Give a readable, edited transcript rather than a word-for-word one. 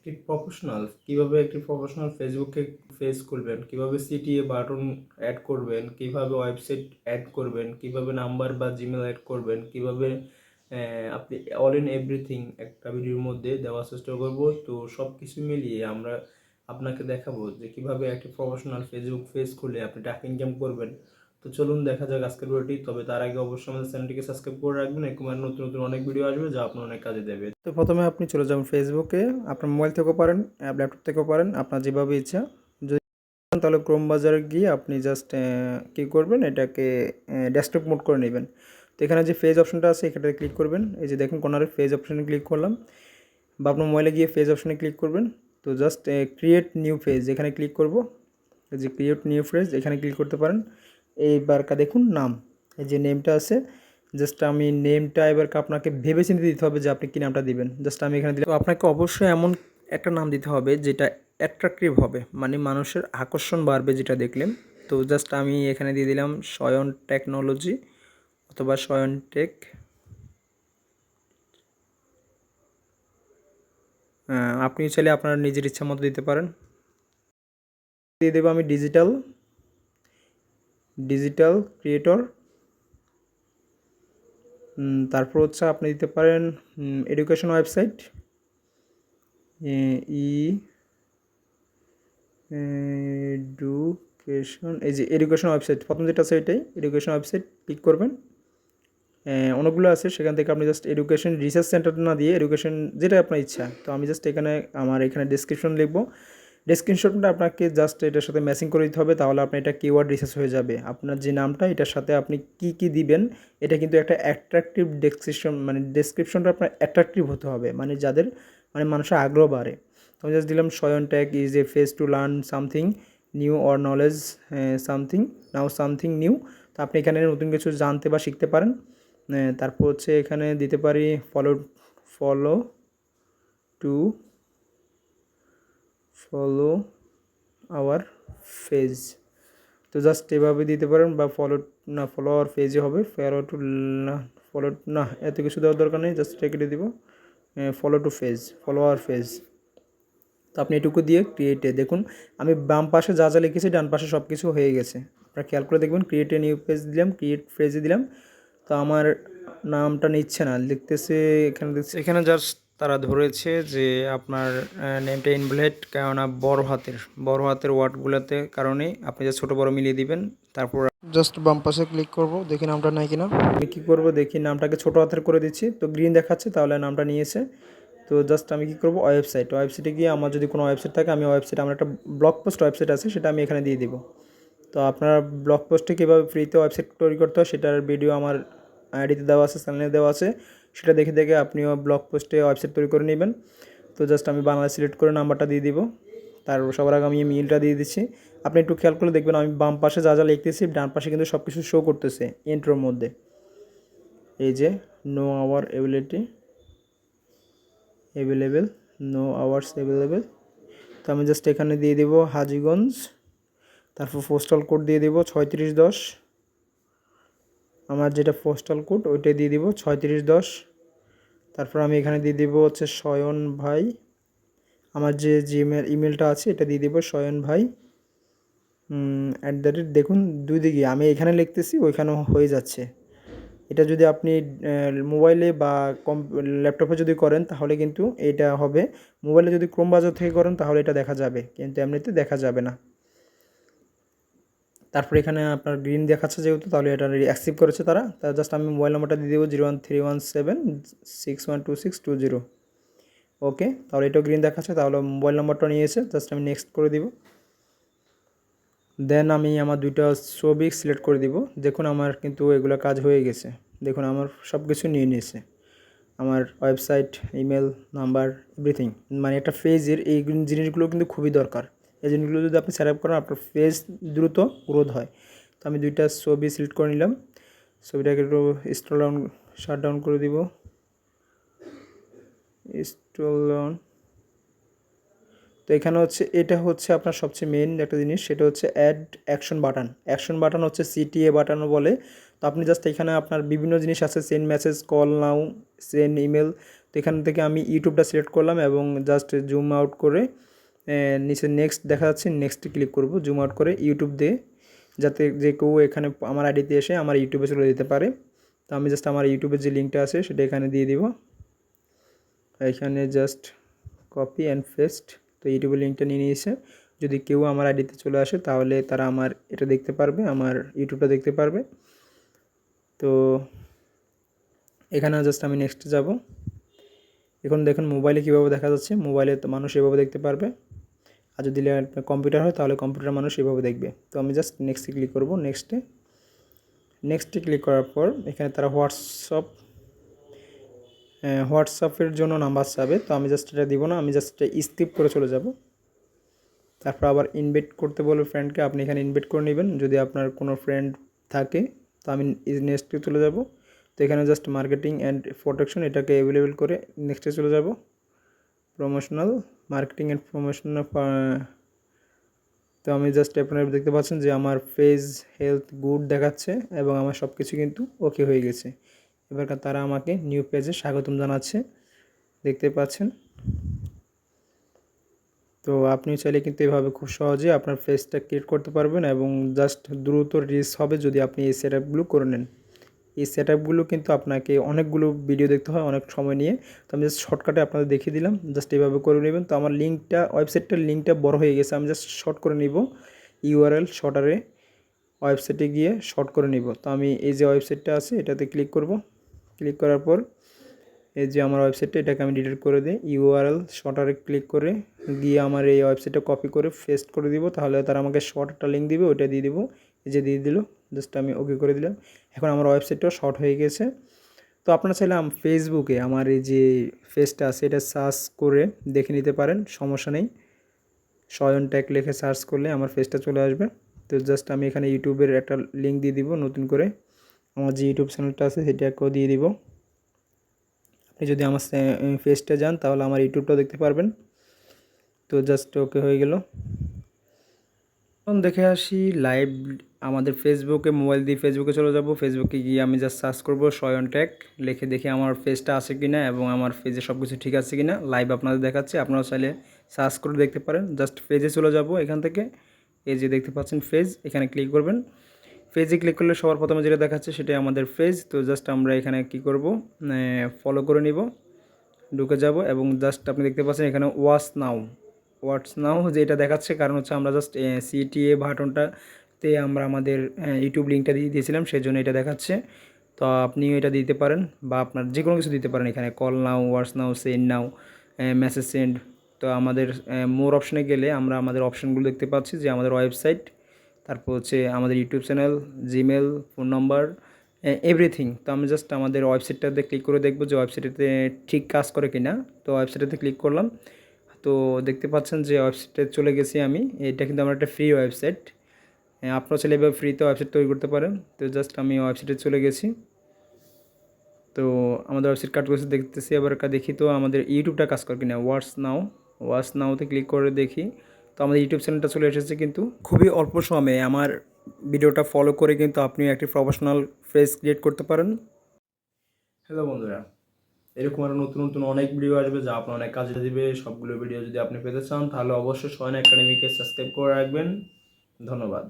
একটি প্রফেশনাল ফেসবুকে পেজ খুলবেন, কিভাবে সিটিএ বাটন অ্যাড করবেন, কিভাবে ওয়েবসাইট অ্যাড করবেন, কিভাবে নাম্বার বা জিমেল অ্যাড করবেন, কিভাবে আপনি অল ইন এভরিথিং একটা ভিডিওর মধ্যে দেওয়ার চেষ্টা করব। তো সব কিছু মিলিয়ে আমরা আপনাকে দেখাবো যে কিভাবে একটি প্রফেশনাল ফেসবুক পেজ খুলে আপনি টাকা ইনকাম করবেন। তো চলুন দেখা যাক আজকের ভিডিওটি। তবে তার আগে অবশ্যই আমাদের চ্যানেলটিকে সাবস্ক্রাইব করে রাখবেন, এরকম আর নতুন নতুন অনেক ভিডিও আসবে যা আপনার অনেক কাজে দেবে। তো প্রথমে আপনি চলে যাবেন ফেসবুকে, আপনার মোবাইল থেকেও পারেন, ল্যাপটপ থেকেও পারেন, আপনার যেভাবে ইচ্ছা। যদি তাহলে ক্রোম বাজারে গিয়ে আপনি জাস্ট কী করবেন, এটাকে ডেস্কটপ মোড করে নেবেন। তো এখানে যে পেজ অপশনটা আছে এখানে ক্লিক করবেন। এই যে দেখুন কর্নারে পেজ অপশনে ক্লিক করলাম, বা আপনার মোবাইলে গিয়ে পেজ অপশনে ক্লিক করবেন। তো জাস্ট ক্রিয়েট নিউ পেজ এখানে ক্লিক করব। এই যে ক্রিয়েট নিউ পেজ এখানে ক্লিক করতে পারেন। এইবারকা দেখুন নাম, এই যে নেমটা আছে, জাস্ট আমি নেমটা এবারকে আপনাকে ভেবে চিন্তে দিতে হবে যে আপনি কী নামটা দিবেন। জাস্ট আমি এখানে দিলাম। তো আপনাকে অবশ্যই এমন একটা নাম দিতে হবে যেটা অ্যাট্রাকটিভ হবে, মানে মানুষের আকর্ষণ বাড়বে যেটা দেখলেন। তো জাস্ট আমি এখানে দিয়ে দিলাম স্বয়ন টেকনোলজি অথবা স্বয়ন টেক। আপনি চাইলে আপনার নিজের ইচ্ছা মতো দিতে পারেন। দিয়ে দেবো আমি ডিজিটাল ক্রিয়েটর। তারপর হচ্ছে আপনি দিতে পারেন এডুকেশন ওয়েবসাইট, এডুকেশন, এই যে এডুকেশন ওয়েবসাইট প্রথম যেটা আছে এটাই এডুকেশন ওয়েবসাইট ক্লিক করবেন। অনেকগুলো আছে, সেখান থেকে আপনি জাস্ট এডুকেশন রিসার্চ সেন্টার না দিয়ে এডুকেশন যেটা আপনার ইচ্ছা। তো আমি জাস্ট এখানে ডেসক্রিপশন লিখবো। ডেসক্রিপশনটা আপনাকে জাস্ট এটার সাথে ম্যাচিং করে দিতে হবে, তাহলে আপনার এটা কিওয়ার্ড রিসার্চ হয়ে যাবে। আপনার যে নামটা এটার সাথে আপনি কি দিবেন, এটা কিন্তু একটা অ্যাট্রাকটিভ ডেসক্রিপশন, মানে ডেসক্রিপশনটা আপনার অ্যাট্রাকটিভ হতে হবে, মানে যাদের মানে মানুষের আগ্রহ বাড়ে। তো আমি জাস্ট দিলাম Swayan tech is a place to learn something new or knowledge something new. তো আপনি এখানে নতুন কিছু জানতে বা শিখতে পারেন। তারপর হচ্ছে এখানে দিতে পারি follow to follow our page. তো জাস্ট এভাবে দিতে পারেন, বা ফলো আওয়ার পেজে হবে, ফলো না এত কিছু দেওয়ার দরকার নেই, জাস্ট কেটে দিব ফলো আওয়ার পেজ। তো আপনি এটুকু দিয়ে ক্রিয়েটে দেখুন আমি বাম পাশে যা লিখেছি ডান পাশে সব কিছু হয়ে গেছে। আপনারা খেয়াল করে দেখবেন ক্রিয়েটে নিউ পেজ দিলাম, ক্রিয়েট পেজে দিলাম। তো আমার নামটা নিচ্ছে না, লিখতেছে এখানে দিচ্ছে, এখানে জাস্ট তারা ধরেছে যে আপনার নেমটা ইনভ্যালিড, কেননা বড় হাতের ওয়ার্ডগুলোতে কারণে আপনি জাস্ট ছোটো বড় মিলিয়ে দিবেন। তারপর জাস্ট বাম পাশে ক্লিক করব, দেখি নামটা নাই কিনা। আমি কী করবো দেখি নামটাকে ছোটো হাতের করে দিচ্ছি, তো গ্রিন দেখাচ্ছে, তাহলে নামটা নিয়েছে। তো জাস্ট আমি কী করবো ওয়েবসাইটে গিয়ে আমার যদি কোনো ওয়েবসাইট থাকে আমি আমার একটা ব্লগ পোস্ট ওয়েবসাইট আছে সেটা আমি এখানে দিয়ে দিব। তো আপনারা ব্লগ পোস্টে কীভাবে ফ্রিতে ওয়েবসাইট তৈরি করতে হয় সেটার ভিডিও আমার আইডিতে দেওয়া আছে, চ্যানেলে দেওয়া আছে, সেটা দেখে দেখে আপনিও ব্লগ পোস্টে ওয়েবসাইট তৈরি করে নেবেন। তো জাস্ট আমি বাংলা সিলেক্ট করে নাম্বারটা দিয়ে দিব। তার সবার আগে আমি মেইলটা দিয়ে দিচ্ছি। আপনি একটু খেয়াল করে দেখবেন আমি বাম পাশে যা লিখতেছি ডান পাশে কিন্তু সব কিছু শো করতেছে ইন্ট্রোর মধ্যে। এই যে no hour available, no hours available. তো আমি জাস্ট এখানে দিয়ে দেবো হাজীগঞ্জ, তারপর পোস্টাল কোড দিয়ে দেবো 3610। আমার যেটা পোস্টাল কোড ওইটাই দিয়ে দিব 3610। তারপর আমি এখানে দিয়ে দিব হচ্ছে শয়ন ভাই, আমার যে ইমেলটা আছে এটা দিয়ে দিব শয়ন ভাই দেখুন দুই দিকে আমি এখানে লিখতেছি ওইখানেও হয়ে যাচ্ছে। এটা যদি আপনি মোবাইলে বা ল্যাপটপে যদি করেন তাহলে কিন্তু এটা হবে, মোবাইলে যদি ক্রোম ব্রাউজার থেকে করেন তাহলে এটা দেখা যাবে, কিন্তু এমনিতে দেখা যাবে না। তারপর এখানে আপনার গ্রিন দেখাচ্ছে যেহেতু, তাহলে এটা অ্যাকসেপ্ট করেছে তারা। জাস্ট আমি মোবাইল নাম্বারটা দিয়ে দেবো 01317612620। ওকে, তাহলে এটাও গ্রিন দেখাচ্ছে, তাহলে মোবাইল নাম্বারটা নিয়েছে, জাস্ট আমি নেক্সট করে দিব। দেন আমি আমার দুইটা ছবি সিলেক্ট করে দিব। দেখুন আমার কিন্তু এগুলো কাজ হয়ে গেছে, দেখুন আমার সব কিছু নিয়ে নিয়েছে, আমার ওয়েবসাইট, ইমেল, নাম্বার, এভরিথিং। মানে একটা পেজের এই জিনিসগুলো কিন্তু খুবই দরকার। এই জিনিসগুলো যদি আপনি সেট আপ করেন আপনার পেজ দ্রুত গ্রোথ হয়। তো আমি দুইটা ছবি সিলেক্ট করে নিলাম, ছবিটাকে একটু শাট ডাউন করে দিব, তো তো এখানে হচ্ছে এটা হচ্ছে আপনার সবচেয়ে মেন একটা জিনিস, সেটা হচ্ছে add action button. Action button হচ্ছে সিটিএ বাটনও বলে। তো আপনি জাস্ট এখানে আপনার বিভিন্ন জিনিস আছে, send message, call now, send email. তো এখান থেকে আমি ইউটিউবটা সিলেক্ট করলাম এবং জাস্ট জুম আউট করে নিচে নেক্সট দেখা যাচ্ছে, নেক্সটে ক্লিক করব জুম আউট করে ইউটিউব দিয়ে, যাতে যে কেউ এখানে আমার আইডিতে এসে আমার ইউটিউবে চলে যেতে পারে। তো আমি জাস্ট আমার ইউটিউবের যে লিঙ্কটা আছে সেটা এখানে দিয়ে দিব, এখানে জাস্ট কপি অ্যান্ড পেস্ট। তো ইউটিউবের লিঙ্কটা নিয়ে নিয়েছে। যদি কেউ আমার আইডিতে চলে আসে তাহলে তারা আমার এটা দেখতে পারবে, আমার ইউটিউবটা দেখতে পারবে। তো এখানে জাস্ট আমি নেক্সট যাব। এখন দেখুন মোবাইলে কীভাবে দেখা যাচ্ছে, মোবাইলে তো মানুষ এভাবে দেখতে পারবে, আর যদি কম্পিউটার হয় তাহলে কম্পিউটার মানুষ এভাবে দেখবে। তো আমি জাস্ট নেক্সটে ক্লিক করব। নেক্সটে ক্লিক করার পর এখানে তারা হোয়াটসঅ্যাপের জন্য নাম্বার চাবে। তো আমি জাস্ট এটা দিব না, আমি জাস্ট এটা স্কিপ করে চলে যাব। তারপর আবার ইনভাইট করতে বলবে ফ্রেন্ডকে, আপনি এখানে ইনভাইট করে নেবেন যদি আপনার কোনো ফ্রেন্ড থাকে। তো আমি নেক্সটে চলে যাব। তো এখানে জাস্ট মার্কেটিং অ্যান্ড প্রোটেকশন এটাকে অ্যাভেলেবেল করে নেক্সটে চলে যাব। Promotional marketing and promotional. তো আমি জাস্ট আপনারা দেখতে পাচ্ছেন যে আমার পেজ হেলথ গুড দেখাচ্ছে এবং আমার সব কিছু কিন্তু ওকে হয়ে গেছে। এবার তারা আমাকে নিউ পেজে স্বাগতম জানাচ্ছে, দেখতে পাচ্ছেন। তো আপনি চাইলে কিন্তু এভাবে খুব সহজে আপনার পেজটা ক্রিয়েট করতে পারবেন এবং জাস্ট দ্রুত রিচ হবে যদি আপনি এই সেট আপগুলো করে নেন। এই সেট আপগুলো কিন্তু আপনাকে অনেকগুলো ভিডিও দেখতে হয় অনেক সময় নিয়ে। তো আমি জাস্ট শর্টকাটে আপনাদের দেখিয়ে দিলাম, জাস্ট এইভাবে করে নেবেন। তো আমার ওয়েবসাইটটার লিঙ্কটা বড় হয়ে গেছে, আমি জাস্ট শর্ট করে নিব, ইউআরএল শর্টারে ওয়েবসাইটে গিয়ে শর্ট করে নিব। তো আমি এই যে ওয়েবসাইটটা আছে এটাতে ক্লিক করব। ক্লিক করার পর এই যে আমার ওয়েবসাইটটা, এটাকে আমি ডিলিট করে দিই। ইউআরএল শর্টারে ক্লিক করে গিয়ে আমার এই ওয়েবসাইটটা কপি করে পেস্ট করে দিব, তাহলে তারা আমাকে শর্ট একটা লিঙ্ক দিবে, ওইটা দিয়ে দিব। এই যে দিয়ে দিল, জাস্ট আমি ওকে করে দিলাম। এখন আমার ওয়েবসাইটটাও শর্ট হয়ে গেছে। তো আপনারা চাইলে ফেসবুকে আমার এই যে পেজটা আছে এটা সার্চ করে দেখে নিতে পারেন, সমস্যা নেই। সয়ন ট্যাগ লিখে সার্চ করলে আমার পেজটা চলে আসবে। তো জাস্ট আমি এখানে ইউটিউবের একটা লিঙ্ক দিয়ে দিব নতুন করে, আমার যে ইউটিউব চ্যানেলটা আছে সেটাকেও দিয়ে দিব। আপনি যদি আমার পেজটা যান তাহলে আমার ইউটিউবটাও দেখতে পারবেন। তো জাস্ট ওকে হয়ে গেল। এখন দেখে আসি লাইভ আমাদের ফেসবুকে, মোবাইল দিয়ে ফেসবুকে চলে যাব। ফেসবুকে গিয়ে আমি জাস্ট সার্চ করব সয়ন ট্যাগ লিখে, দেখি আমার পেজটা আছে কি না এবং আমার পেজে সব কিছু ঠিক আছে কি না। লাইভ আপনাদের দেখাচ্ছে, আপনারাও চাইলে সার্চ করে দেখতে পারেন। জাস্ট পেজে চলে যাব, এখান থেকে এই যে দেখতে পাচ্ছেন পেজ, এখানে ক্লিক করবেন। পেজে ক্লিক করলে সবার প্রথমে যেটা দেখাচ্ছে সেটাই আমাদের পেজ। তো জাস্ট আমরা এখানে কি করব, ফলো করে নিব, ঢুকে যাব এবং জাস্ট আপনি দেখতে পাচ্ছেন এখানে ওয়াটস নাও যেটা দেখাচ্ছে, কারণ হচ্ছে আমরা জাস্ট সিটিএ বাটনটাতে আমরা আমাদের ইউটিউব লিঙ্কটা দিয়ে দিয়েছিলাম, সেই জন্য এটা দেখাচ্ছে। তো আপনিও এটা দিতে পারেন বা আপনার যে কোনো কিছু দিতে পারেন, এখানে কল নাও, ওয়াটস নাও, সেন্ড নাও, মেসেজ সেন্ড। তো আমাদের মোর অপশনে গেলে আমরা আমাদের অপশানগুলো দেখতে পাচ্ছি, যে আমাদের ওয়েবসাইট, তারপর হচ্ছে আমাদের YouTube channel, Gmail, phone number, everything. তো আমি জাস্ট আমাদের ওয়েবসাইটটাতে ক্লিক করে দেখব যে ওয়েবসাইটটাতে ঠিক কাজ করে কিনা। তো ওয়েবসাইটটাতে ক্লিক করলাম, তো দেখতে পাচ্ছেন যে ওয়েবসাইটে চলে গেছি আমি। এটা কিন্তু আমার একটা ফ্রি ওয়েবসাইট, আপনারা চাইলে এভাবে ফ্রিতে ওয়েবসাইট তৈরি করতে পারেন। তো জাস্ট আমি ওয়েবসাইটে চলে গেছি। তো আমাদের ওয়েবসাইট কাজ করছে দেখতেছি, এবার দেখি তো আমাদের ইউটিউবটা কাজ করে কিনা। ওয়াচ নাওতে ক্লিক করে দেখি, তো আমাদের ইউটিউব চ্যানেলটা চলে এসেছে। কিন্তু খুবই অল্প সময়ে আমার ভিডিওটা ফলো করে কিন্তু আপনি একটি প্রফেশনাল পেজ ক্রিয়েট করতে পারেন। হ্যালো বন্ধুরা, এরকম আরও নতুন নতুন অনেক ভিডিও আসবে যা আপনার অনেক কাজে দিবে। সবগুলো ভিডিও যদি আপনি পেতে চান তাহলে অবশ্যই সয়ন একাডেমিকে সাবস্ক্রাইব করে রাখবেন। ধন্যবাদ।